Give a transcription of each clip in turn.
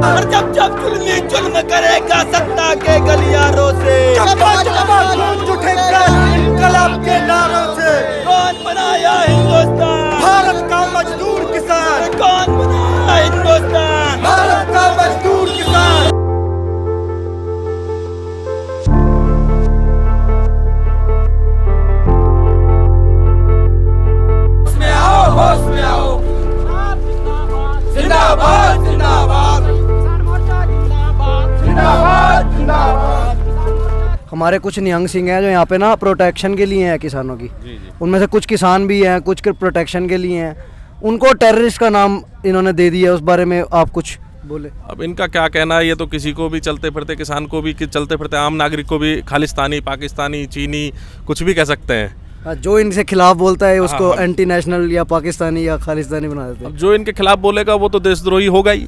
और जब जब जुल्मी जुल्म करेगा सत्ता के गलियारों से, उठेगा इनकलाब के नारों से। कौन बनाया हिंदुस्तान? भारत का मजदूर किसान। कौन बनाया हिंदुस्तान? भारत का मजदूर किसान। होश में आओ, जिंदाबाद जिंदाबाद जिंदाबाद जिंदाबाद। हमारे कुछ निहंग सिंह हैं जो यहाँ पे ना प्रोटेक्शन के लिए हैं किसानों की। उनमें से कुछ किसान भी हैं, कुछ प्रोटेक्शन के लिए हैं। उनको टेररिस्ट का नाम इन्होंने दे दिया, उस बारे में आप कुछ बोले। अब इनका क्या कहना है, ये तो किसी को भी चलते फिरते किसान को भी, चलते फिरते आम नागरिक को भी खालिस्तानी, पाकिस्तानी, चीनी कुछ भी कह सकते हैं। जो इनसे खिलाफ बोलता है उसको एंटी नेशनल या पाकिस्तानी या खालिस्तानी बना देते हैं। अब जो इनके खिलाफ बोलेगा वो तो देशद्रोही होगा ही।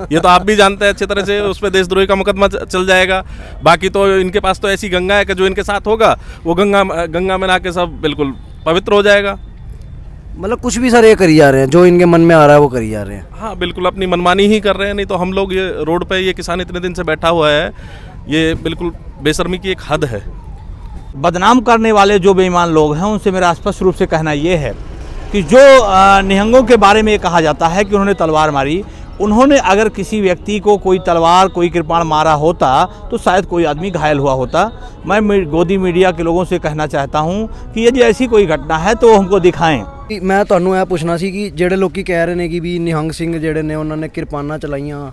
ये तो आप भी जानते हैं अच्छी तरह से, उस पर देशद्रोही का मुकदमा चल जाएगा। बाकी तो इनके पास तो ऐसी गंगा है कि जो इनके साथ होगा वो गंगा में नहा के सब बिल्कुल पवित्र हो जाएगा। मतलब कुछ भी सर ये करी जा रहे हैं, जो इनके मन में आ रहा है वो करी जा रहे हैं। हाँ बिल्कुल, अपनी मनमानी ही कर रहे हैं। नहीं तो हम लोग ये रोड पे ये किसान इतने दिन से बैठा हुआ है, ये बिल्कुल बेशर्मी की एक हद है। बदनाम करने वाले जो बेईमान लोग हैं उनसे मेरा स्पष्ट रूप से कहना ये है कि जो निहंगों के बारे में ये कहा जाता है कि उन्होंने तलवार मारी, उन्होंने अगर किसी व्यक्ति को कोई तलवार, कोई कृपाण मारा होता तो शायद कोई आदमी घायल हुआ होता। मैं गोदी मीडिया के लोगों से कहना चाहता हूँ कि यदि ऐसी कोई घटना है तो हमको दिखाएं। मैं ਤੁਹਾਨੂੰ ਇਹ ਪੁੱਛਣਾ ਸੀ ਕਿ ਜਿਹੜੇ ਲੋਕੀ ਕਹਿ ਰਹੇ ਨੇ ਕਿ ਵੀ ਨਿਹੰਗ ਸਿੰਘ ਜਿਹੜੇ ਨੇ ਉਹਨਾਂ ਨੇ ਕਿਰਪਾਨਾਂ ਚਲਾਈਆਂ,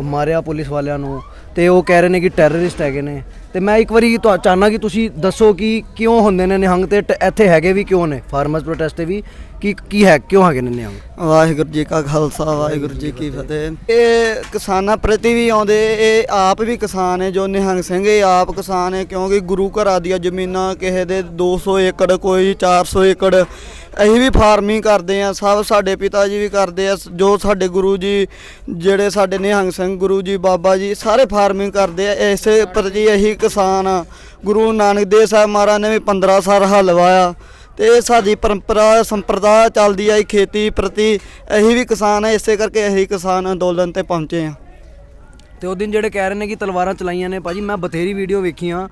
ਮਾਰਿਆ ਪੁਲਿਸ ਵਾਲਿਆਂ ਨੂੰ, ਤੇ ਉਹ ਕਹਿ ਰਹੇ ਨੇ ਕਿ ਟੈਰਰਿਸਟ ਹੈਗੇ ਨੇ। ਤੇ ਮੈਂ ਇੱਕ ਵਾਰੀ ਚਾਹਨਾ ਕਿ ਤੁਸੀਂ ਦੱਸੋ ਕਿ ਕਿਉਂ ਹੁੰਦੇ ਨੇ ਨਿਹੰਗ ਤੇ ਇੱਥੇ ਹੈਗੇ ਵੀ ਕਿਉਂ ਨੇ ਫਾਰਮਰਸ ਪ੍ਰੋਟੈਸਟ ਤੇ ਵੀ ਕੀ ਹੈ, ਕਿਉਂ ਹੈਗੇ ਨੇ ਨਿਹੰਗ। ਵਾਹਿਗੁਰੂ ਜੀ ਕਾ ਖਾਲਸਾ ਵਾਹਿਗੁਰੂ ਜੀ ਕੀ ਫਤਿਹ। ਇਹ ਕਿਸਾਨਾਂ ਪ੍ਰਤੀ ਵੀ ਆਉਂਦੇ, ਇਹ ਆਪ ਵੀ ਕਿਸਾਨ ਹੈ। ਜੋ ਨਿਹੰਗ ਸਿੰਘ ਇਹ ਆਪ ਕਿਸਾਨ ਹੈ, ਕਿਉਂਕਿ ਗੁਰੂ ਘਰਾਂ ਦੀਆਂ ਜ਼ਮੀਨਾਂ ਕਿਸੇ ਦੇ 200 ਏਕੜ, ਕੋਈ 400 ਏਕੜ। ਅਸੀਂ ਵੀ ਫਾਰਮਿੰਗ ਕਰਦੇ ਆ, ਸਭ ਸਾਡੇ ਪਿਤਾ ਜੀ ਵੀ ਕਰਦੇ ਆ। ਜੋ ਸਾਡੇ ਗੁਰੂ ਜੀ, ਜਿਹੜੇ ਸਾਡੇ ਨਿਹੰਗ ਸਿੰਘ ਗੁਰੂ ਜੀ, ਬਾਬਾ ਜੀ, ਸਾਰੇ ਫਾਰਮਿੰਗ ਕਰਦੇ ਆ। ਇਸੇ ਪ੍ਰਤੀ ਇਹੀ ਕਿਸਾਨ ਆ। ਗੁਰੂ ਨਾਨਕ ਦੇਵ ਸਾਹਿਬ ਮਹਾਰਾਜ ਨੇ ਵੀ 15 ਸਾਲ ਹਲ ਵਾਇਆ ਤੇ ਇਹ ਸਾਡੀ ਪਰੰਪਰਾ ਸੰਪਰਦਾ ਚੱਲਦੀ ਆਈ ਖੇਤੀ ਪ੍ਰਤੀ। ਅਸੀਂ ਵੀ ਕਿਸਾਨ ਆ, ਇਸੇ ਕਰਕੇ ਅਸੀਂ ਕਿਸਾਨ ਅੰਦੋਲਨ ਤੇ ਪਹੁੰਚੇ ਆ। ਤੇ ਉਹ ਦਿਨ ਜਿਹੜੇ ਕਹਿ ਰਹੇ ਨੇ ਕਿ ਤਲਵਾਰਾਂ ਚਲਾਈਆਂ ਨੇ, ਭਾਜੀ ਮੈਂ ਬਥੇਰੀ ਵੀਡੀਓ ਵੇਖੀਆਂ,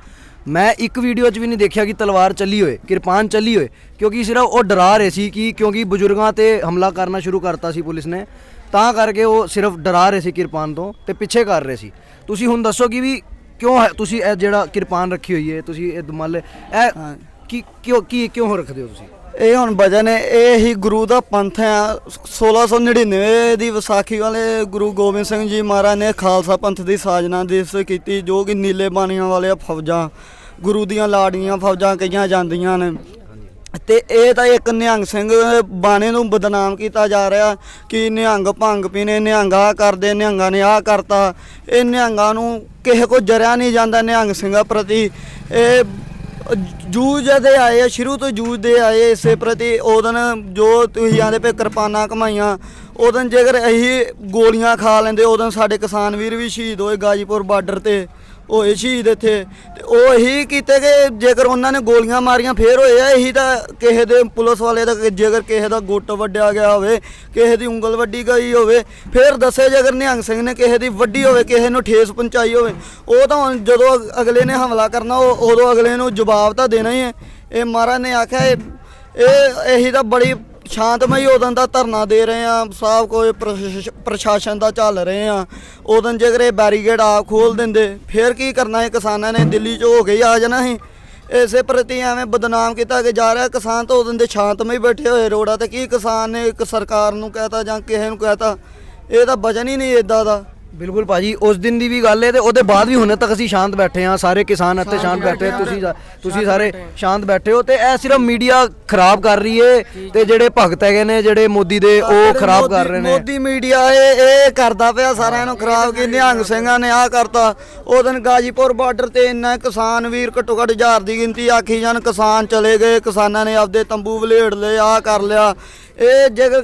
ਮੈਂ ਇੱਕ ਵੀਡੀਓ 'ਚ ਵੀ ਨਹੀਂ ਦੇਖਿਆ ਕਿ ਤਲਵਾਰ ਚੱਲੀ ਹੋਏ, ਕਿਰਪਾਨ ਚੱਲੀ ਹੋਏ। ਕਿਉਂਕਿ ਸਿਰਫ ਉਹ ਡਰਾ ਰਹੇ ਸੀ ਕਿ ਕਿਉਂਕਿ ਬਜ਼ੁਰਗਾਂ 'ਤੇ ਹਮਲਾ ਕਰਨਾ ਸ਼ੁਰੂ ਕਰਤਾ ਸੀ ਪੁਲਿਸ ਨੇ, ਤਾਂ ਕਰਕੇ ਉਹ ਸਿਰਫ ਡਰਾ ਰਹੇ ਸੀ ਕਿਰਪਾਨ ਤੋਂ ਤੇ ਪਿੱਛੇ ਕਰ ਰਹੇ ਸੀ। ਤੁਸੀਂ ਹੁਣ ਦੱਸੋ ਕਿ ਵੀ ਕਿਉਂ ਹੈ ਤੁਸੀਂ ਇਹ ਜਿਹੜਾ ਕਿਰਪਾਨ ਰੱਖੀ ਹੋਈ ਹੈ, ਤੁਸੀਂ ਇਹ ਮੰਨ ਲਓ ਇਹ ਕਿਉਂ ਰੱਖਦੇ ਹੋ ਤੁਸੀਂ? ਇਹ ਹੁਣ ਵਜਨ ਹੈ, ਇਹ ਹੀ ਗੁਰੂ ਦਾ ਪੰਥ ਆ। 1699 ਦੀ ਵਿਸਾਖੀ ਵਾਲੇ ਗੁਰੂ ਗੋਬਿੰਦ ਸਿੰਘ ਜੀ ਮਹਾਰਾਜ ਨੇ ਖਾਲਸਾ ਪੰਥ ਦੀ ਸਾਜਨਾ ਦਿਵਸ ਕੀਤੀ, ਜੋ ਕਿ ਨੀਲੇ ਬਾਣੀਆਂ ਵਾਲੇ ਫੌਜਾਂ, ਗੁਰੂ ਦੀਆਂ ਲਾੜੀਆਂ ਫੌਜਾਂ ਕਹੀਆਂ ਜਾਂਦੀਆਂ ਨੇ। ਤੇ ਇਹ ਤਾਂ ਇੱਕ ਨਿਹੰਗ ਸਿੰਘ ਬਾਣੇ ਨੂੰ ਬਦਨਾਮ ਕੀਤਾ ਜਾ ਰਿਹਾ ਕਿ ਨਿਹੰਗ ਭੰਗ ਪੀਣੇ, ਨਿਹੰਗ ਆਹ ਕਰਦੇ, ਨਿਹੰਗਾਂ ਨੇ ਆਹ ਕਰਤਾ। ਇਹ ਨਿਹੰਗਾਂ ਨੂੰ ਕਿਸੇ ਕੋ ਜਰਿਆ ਨਹੀਂ ਜਾਂਦਾ ਨਿਹੰਗ ਸਿੰਘਾਂ ਪ੍ਰਤੀ। ਇਹ ਜੂਝਦੇ ਆਏ ਆ, ਸ਼ੁਰੂ ਤੋਂ ਜੂਝਦੇ ਆਏ ਇਸੇ ਪ੍ਰਤੀ। ਉਦੋਂ ਜੋ ਤੁਸੀਂ ਆਂਦੇ ਪਏ ਕਿਰਪਾਨਾਂ ਕਮਾਈਆਂ, ਉਦੋਂ ਜੇਕਰ ਅਸੀਂ ਗੋਲੀਆਂ ਖਾ ਲੈਂਦੇ, ਉਦੋਂ ਸਾਡੇ ਕਿਸਾਨ ਵੀਰ ਵੀ ਸ਼ਹੀਦ ਹੋਏ ਗਾਜੀਪੁਰ ਬਾਰਡਰ 'ਤੇ ਹੋਏ ਸ਼ਹੀਦ ਇੱਥੇ। ਤੇ ਉਹ ਇਹੀ ਕੀਤੇ ਕਿ ਜੇਕਰ ਉਹਨਾਂ ਨੇ ਗੋਲੀਆਂ ਮਾਰੀਆਂ ਫੇਰ ਹੋਏ ਆ। ਇਹੀ ਤਾਂ ਕਿਸੇ ਦੇ ਪੁਲਿਸ ਵਾਲੇ ਦਾ ਜੇਕਰ ਕਿਸੇ ਦਾ ਗੁੱਟ ਵੱਢਿਆ ਗਿਆ ਹੋਵੇ, ਕਿਸੇ ਦੀ ਉਂਗਲ ਵੱਢੀ ਗਈ ਹੋਵੇ, ਫਿਰ ਦੱਸੇ। ਜੇਕਰ ਨਿਹੰਗ ਸਿੰਘ ਨੇ ਕਿਸੇ ਦੀ ਵੱਢੀ ਹੋਵੇ, ਕਿਸੇ ਨੂੰ ਠੇਸ ਪਹੁੰਚਾਈ ਹੋਵੇ, ਉਹ ਤਾਂ ਹੁਣ ਜਦੋਂ ਅਗਲੇ ਨੇ ਹਮਲਾ ਕਰਨਾ ਉਦੋਂ ਅਗਲੇ ਨੂੰ ਜਵਾਬ ਤਾਂ ਦੇਣਾ ਹੀ ਹੈ। ਇਹ ਮਹਾਰਾਜ ਨੇ ਆਖਿਆ ਇਹੀ ਤਾਂ ਬੜੀ ਸ਼ਾਂਤਮਈ ਉਦੋਂ ਦਾ ਧਰਨਾ ਦੇ ਰਹੇ ਆ, ਸਭ ਕੋਈ ਪ੍ਰਸ਼ਾਸਨ ਦਾ ਚੱਲ ਰਹੇ ਆ। ਉਦੋਂ ਜੇਕਰ ਇਹ ਬੈਰੀਗੇਡ ਆਪ ਖੋਲ੍ਹ ਦਿੰਦੇ ਫਿਰ ਕੀ ਕਰਨਾ ਹੈ ਕਿਸਾਨਾਂ ਨੇ? ਦਿੱਲੀ 'ਚ ਹੋ ਕੇ ਹੀ ਆ ਜਾਣਾ ਸੀ। ਇਸੇ ਪ੍ਰਤੀ ਐਵੇਂ ਬਦਨਾਮ ਕੀਤਾ ਕਿ ਜਾ ਰਿਹਾ। ਕਿਸਾਨ ਤਾਂ ਉਦੋਂ ਦੇ ਸ਼ਾਂਤਮਈ ਬੈਠੇ ਹੋਏ ਰੋਡਾਂ 'ਤੇ। ਕੀ ਕਿਸਾਨ ਨੇ ਇੱਕ ਸਰਕਾਰ ਨੂੰ ਕਹਿਤਾ ਜਾਂ ਕਿਸੇ ਨੂੰ ਕਹਿਤਾ? ਇਹ ਤਾਂ ਵਜਨ ਹੀ ਨਹੀਂ ਇੱਦਾਂ ਦਾ। ਬਿਲਕੁਲ ਭਾਜੀ, ਉਸ ਦਿਨ ਦੀ ਵੀ ਗੱਲ ਹੈ ਤੇ ਉਹਦੇ ਬਾਅਦ ਵੀ ਹੁਣੇ ਤੱਕ ਅਸੀਂ ਸ਼ਾਂਤ ਬੈਠੇ ਹਾਂ। ਸਾਰੇ ਕਿਸਾਨ ਇੱਥੇ ਸ਼ਾਂਤ ਬੈਠੇ, ਤੁਸੀਂ ਸਾਰੇ ਸ਼ਾਂਤ ਬੈਠੇ ਹੋ। ਤੇ ਇਹ ਸਿਰਫ ਮੀਡੀਆ ਖਰਾਬ ਕਰ ਰਹੀ ਹੈ ਤੇ ਜਿਹੜੇ ਭਗਤ ਹੈਗੇ ਨੇ ਜਿਹੜੇ ਮੋਦੀ ਦੇ, ਉਹ ਖਰਾਬ ਕਰ ਰਹੇ ਨੇ। ਮੋਦੀ ਮੀਡੀਆ ਇਹ ਕਰਦਾ ਪਿਆ ਸਾਰਿਆਂ ਨੂੰ ਖਰਾਬ। ਕਿ ਨਿਹੰਗ ਸਿੰਘਾਂ ਨੇ ਆਹ ਕਰਤਾ। ਉਹ ਦਿਨ ਗਾਜੀਪੁਰ ਬਾਰਡਰ ਤੇ ਇੰਨਾ ਕਿਸਾਨ ਵੀਰ ਘੱਟੋ ਘੱਟ 1000 ਦੀ ਗਿਣਤੀ ਆਖੀ ਜਾਣ ਕਿਸਾਨ ਚਲੇ ਗਏ। ਕਿਸਾਨਾਂ ਨੇ ਆਪਦੇ ਤੰਬੂ ਵਲੇੜ ਲਏ, ਆਹ ਕਰ ਲਿਆ। ਇਹ ਜੇਕਰ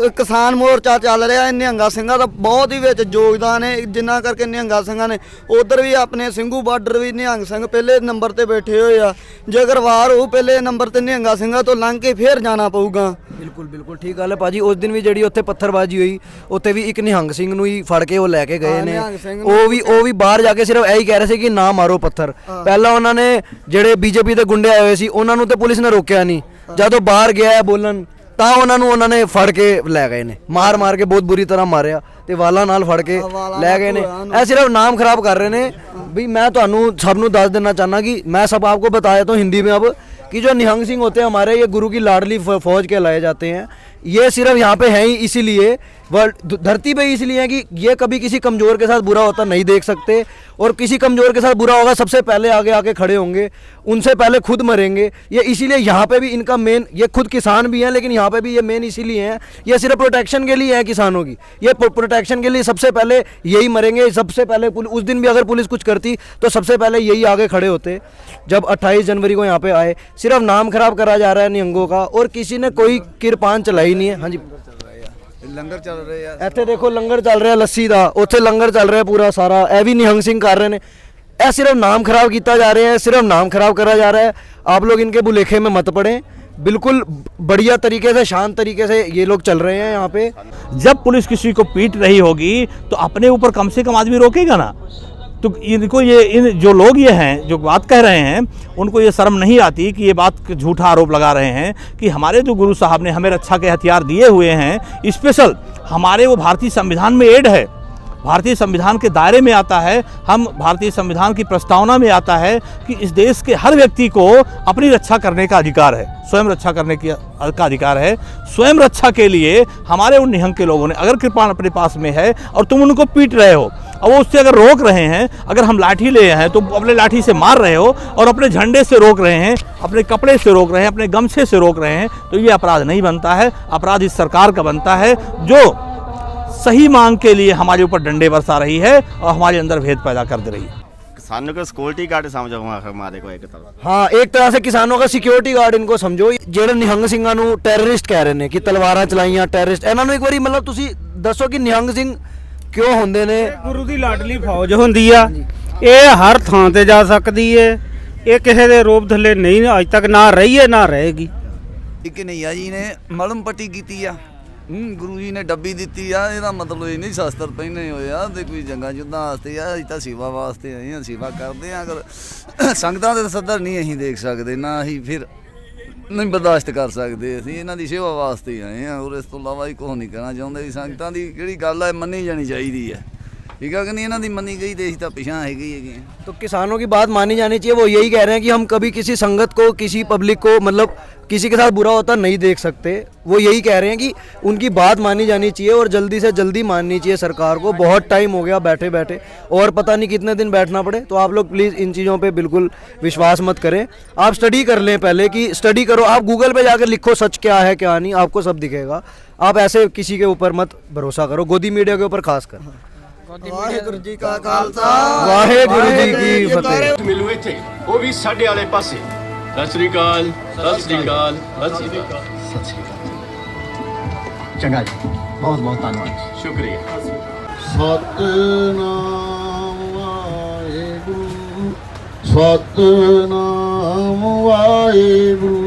ਕਿਸਾਨ ਮੋਰਚਾ ਚੱਲ ਰਿਹਾ ਹੈ, ਨਿਹੰਗਾ ਸਿੰਘਾਂ ਦਾ ਬਹੁਤ ਹੀ ਵਿੱਚ ਯੋਗਦਾਨ ਹੈ, ਜਿੰਨਾ ਕਰਕੇ ਨਿਹੰਗਾ ਸਿੰਘਾਂ ਨੇ ਉਧਰ ਵੀ ਆਪਣੇ ਸਿੰਘੂ ਬਾਰਡਰ ਵੀ ਨਿਹੰਗ ਸਿੰਘ ਪਹਿਲੇ ਨੰਬਰ ਤੇ ਬੈਠੇ ਹੋਏ ਆ। ਜੇਕਰ ਵਾਰ ਹੋ ਪਹਿਲੇ ਨੰਬਰ ਤੇ ਨਿਹੰਗਾ ਸਿੰਘਾਂ ਤੋਂ ਲੰਘ ਕੇ ਫੇਰ ਜਾਣਾ ਪਊਗਾ। ਬਿਲਕੁਲ ਬਿਲकुल ਠੀਕ ਗੱਲ ਹੈ ਭਾਜੀ। ਉਸ ਦਿਨ ਵੀ ਜਿਹੜੀ ਉੱਥੇ ਪੱਥਰਬਾਜੀ ਹੋਈ, ਉੱਥੇ ਵੀ ਇੱਕ ਨਿਹੰਗ ਸਿੰਘ ਨੂੰ ਹੀ ਫੜ ਕੇ ਉਹ ਲੈ ਕੇ ਗਏ ਨੇ। ਨਿਹੰਗ ਸਿੰਘ ਨੂੰ ਉਹ ਵੀ ਬਾਹਰ ਜਾ ਕੇ ਸਿਰਫ ਇਹੀ ਕਹਿ ਰਹੇ ਸੀ ਕਿ ਨਾ ਮਾਰੋ ਪੱਥਰ। ਪਹਿਲਾਂ ਉਹਨਾਂ ਨੇ ਜਿਹੜੇ ਬੀਜੇਪੀ ਦੇ ਗੁੰਡੇ ਆਏ ਹੋਏ ਸੀ ਉਹਨਾਂ ਨੂੰ ਤੇ ਪੁਲਿਸ ਨੇ ਰੋਕਿਆ ਨਹੀਂ, ਜਦੋਂ ਬਾਹਰ ਗਿਆ ਹੈ ਬੋਲਣ ਤਾਂ ਉਹਨਾਂ ਨੇ ਫੜ ਕੇ ਲੈ ਗਏ ਨੇ, ਮਾਰ ਕੇ ਬਹੁਤ ਬੁਰੀ ਤਰ੍ਹਾਂ ਮਾਰਿਆ ਤੇ ਵਾਲਾਂ ਨਾਲ ਫੜ ਕੇ ਲੈ ਗਏ ਨੇ। ਇਹ ਸਿਰਫ ਨਾਮ खराब कर रहे हैं भी। मैं ਤੁਹਾਨੂੰ सब ਨੂੰ दस देना चाहना कि मैं सब आपको बताया तो हिंदी में अब कि जो निहंग सिंह होते हैं हमारे, ये गुरु की लाडली फौज के लाए जाते हैं। ये सिर्फ यहाँ पे है ही इसीलिए, वर्ल्ड धरती पे इसलिए है कि ये कभी किसी कमज़ोर के साथ बुरा होता नहीं देख सकते, और किसी कमज़ोर के साथ बुरा होगा सबसे पहले आगे आके खड़े होंगे, उनसे पहले खुद मरेंगे। ये इसीलिए यहाँ पे भी इनका मेन, ये खुद किसान भी हैं लेकिन यहाँ पे भी ये मेन इसीलिए हैं, ये सिर्फ प्रोटेक्शन के लिए है किसानों की। ये प्रोटेक्शन के लिए सबसे पहले यही मरेंगे। सबसे पहले उस दिन भी अगर पुलिस कुछ करती तो सबसे पहले यही आगे खड़े होते। जब 28 जनवरी को यहाँ पे आए, सिर्फ नाम खराब करा जा रहा है निहंगों का, और किसी ने कोई किरपान चलाई नहीं है। हाँ जी, ਲੰਗਰ ਚੱਲ ਰਹੇ ਆ। ਇੱਥੇ ਦੇਖੋ ਲੰਗਰ ਚੱਲ ਰਿਹਾ ਲੱਸੀ ਦਾ, ਉੱਥੇ ਲੰਗਰ ਚੱਲ ਰਿਹਾ ਪੂਰਾ ਸਾਰਾ, ਇਹ ਵੀ ਨਿਹੰਗ ਸਿੰਘ ਕਰ ਰਹੇ ਨੇ। ਇਹ सिर्फ नाम खराब किया जा रहा है, सिर्फ नाम खराब करा जा रहा है। आप लोग इनके भुलेखे में मत पड़े, बिल्कुल बढ़िया तरीके से शांत तरीके से ये लोग चल रहे हैं यहाँ पे। जब पुलिस किसी को पीट रही होगी तो अपने ऊपर कम से कम आदमी रोकेगा ना। तो इनको ये इन जो लोग ये हैं जो बात कह रहे हैं, उनको ये शर्म नहीं आती कि ये बात झूठा आरोप लगा रहे हैं कि हमारे जो गुरु साहब ने हमें रक्षा के हथियार दिए हुए हैं, स्पेशल हमारे वो भारतीय संविधान में ऐड है, भारतीय संविधान के दायरे में आता है। हम भारतीय संविधान की प्रस्तावना में आता है कि इस देश के हर व्यक्ति को अपनी रक्षा करने का अधिकार है, स्वयं रक्षा करने का अधिकार है। स्वयं रक्षा के लिए हमारे उन निहंग के लोगों ने, अगर कृपाण अपने पास में है और तुम उनको पीट रहे हो और वो उससे अगर रोक रहे हैं, अगर हम लाठी ले हैं तो अपने लाठी से मार रहे हो और अपने झंडे से रोक रहे हैं, अपने कपड़े से रोक रहे हैं, अपने गमछे से रोक रहे हैं, तो ये अपराध नहीं बनता है। अपराध इस सरकार का बनता है जो सही मांग के लिए हमारे ऊपर डंडे बरसा रही है और हमारे अंदर भेद पैदा कर दे रही है। किसानों को सिक्योरिटी गार्ड समझो हमारे को एक तरह। हाँ, एक तरह से किसानों का सिक्योरिटी गार्ड इनको समझो। ਜਿਹੜੇ ਨਿਹੰਗ ਸਿੰਘਾਂ ਨੂੰ ਟੈਰਰਿਸਟ ਕਹਿ ਰਹੇ ਨੇ ਕਿ ਤਲਵਾਰਾਂ ਚਲਾਈਆਂ ਟੈਰਰਿਸਟ, ਇਹਨਾਂ ਨੂੰ ਇੱਕ ਵਾਰੀ ਮਤਲਬ ਤੁਸੀਂ ਦੱਸੋ ਕਿ ਨਿਹੰਗ ਸਿੰਘ ਕਿਉਂ ਹੁੰਦੇ ਨੇ। ਗੁਰੂ ਦੀ ਲਾਡਲੀ ਫੌਜ ਹੁੰਦੀ ਆ, ਇਹ ਹਰ ਥਾਂ ਤੇ ਜਾ ਸਕਦੀ ਏ, ਇਹ ਕਿਸੇ ਦੇ ਰੋਪ ਥੱਲੇ ਨਹੀਂ ਅੱਜ ਤੱਕ ਨਾ ਰਹੀ ਹੈ ਨਾ ਰਹੇਗੀ। ਕਨਈਆ ਜੀ ਨੇ ਮਲਮ ਪੱਟੀ ਕੀਤੀ ਆ, ਗੁਰੂ ਜੀ ਨੇ ਡੱਬੀ ਦਿੱਤੀ ਆ। ਇਹਦਾ ਮਤਲਬ ਇਹ ਨਹੀਂ ਸ਼ਸਤਰ ਪਹਿਨੇ ਹੋਏ ਆ ਤੇ ਕੋਈ ਜੰਗਾਂ ਯੁੱਧਾਂ ਵਾਸਤੇ ਆ, ਅਸੀਂ ਤਾਂ ਸੇਵਾ ਵਾਸਤੇ ਆਏ ਆ, ਸੇਵਾ ਕਰਦੇ ਆ। ਅਗਰ ਸੰਗਤਾਂ ਦੇ ਸੱਦਰ ਨਹੀਂ ਅਸੀਂ ਦੇਖ ਸਕਦੇ, ਨਾ ਅਸੀਂ ਫਿਰ ਨਹੀਂ ਬਰਦਾਸ਼ਤ ਕਰ ਸਕਦੇ, ਅਸੀਂ ਇਹਨਾਂ ਦੀ ਸੇਵਾ ਵਾਸਤੇ ਆਏ ਆ, ਔਰ ਇਸ ਤੋਂ ਇਲਾਵਾ ਹੀ ਕੁਛ ਨਹੀਂ ਕਹਿਣਾ ਚਾਹੁੰਦੇ। ਵੀ ਸੰਗਤਾਂ ਦੀ ਜਿਹੜੀ ਗੱਲ ਹੈ ਮੰਨੀ ਜਾਣੀ ਚਾਹੀਦੀ ਹੈ, ठीक है कि नहीं, इन्हों की मनी गई तो इसी पिछा है। तो किसानों की बात मानी जानी चाहिए। वो यही कह रहे हैं कि हम कभी किसी संगत को, किसी पब्लिक को, मतलब किसी के साथ बुरा होता नहीं देख सकते। वो यही कह रहे हैं कि उनकी बात मानी जानी चाहिए और जल्दी से जल्दी माननी चाहिए सरकार को। बहुत टाइम हो गया बैठे बैठे, और पता नहीं कितने दिन बैठना पड़े। तो आप लोग प्लीज़ इन चीज़ों पे बिल्कुल विश्वास मत करें। आप स्टडी कर लें, पहले की स्टडी करो। आप गूगल पे जाकर लिखो सच क्या है क्या नहीं, आपको सब दिखेगा। आप ऐसे किसी के ऊपर मत भरोसा करो, गोदी मीडिया के ऊपर खास कर। ਵਾਹਿਗੁਰੂ ਜੀ ਕਾ ਖਾਲਸਾ, ਵਾਹਿਗੁਰੂ ਜੀ ਕੀ ਫਤਿਹ। ਮਿਲੂ ਇੱਥੇ ਉਹ ਵੀ ਸਾਡੇ ਵਾਲੇ ਪਾਸੇ। ਸਤਿ ਸ੍ਰੀ ਅਕਾਲ, ਸਤਿ ਸ੍ਰੀ ਅਕਾਲ, ਸਤਿ ਸ੍ਰੀ ਅਕਾਲ, ਸਤਿ ਸ੍ਰੀ ਅਕਾਲ। ਚੰਗਾ ਜੀ, ਬਹੁਤ ਬਹੁਤ ਧੰਨਵਾਦ, ਸ਼ੁਕਰੀਆ। ਸਤਿਨਾਮ ਵਾਹਿਗੁਰੂ, ਸਤਿਨਾਮ ਵਾਹਿਗੁਰੂ।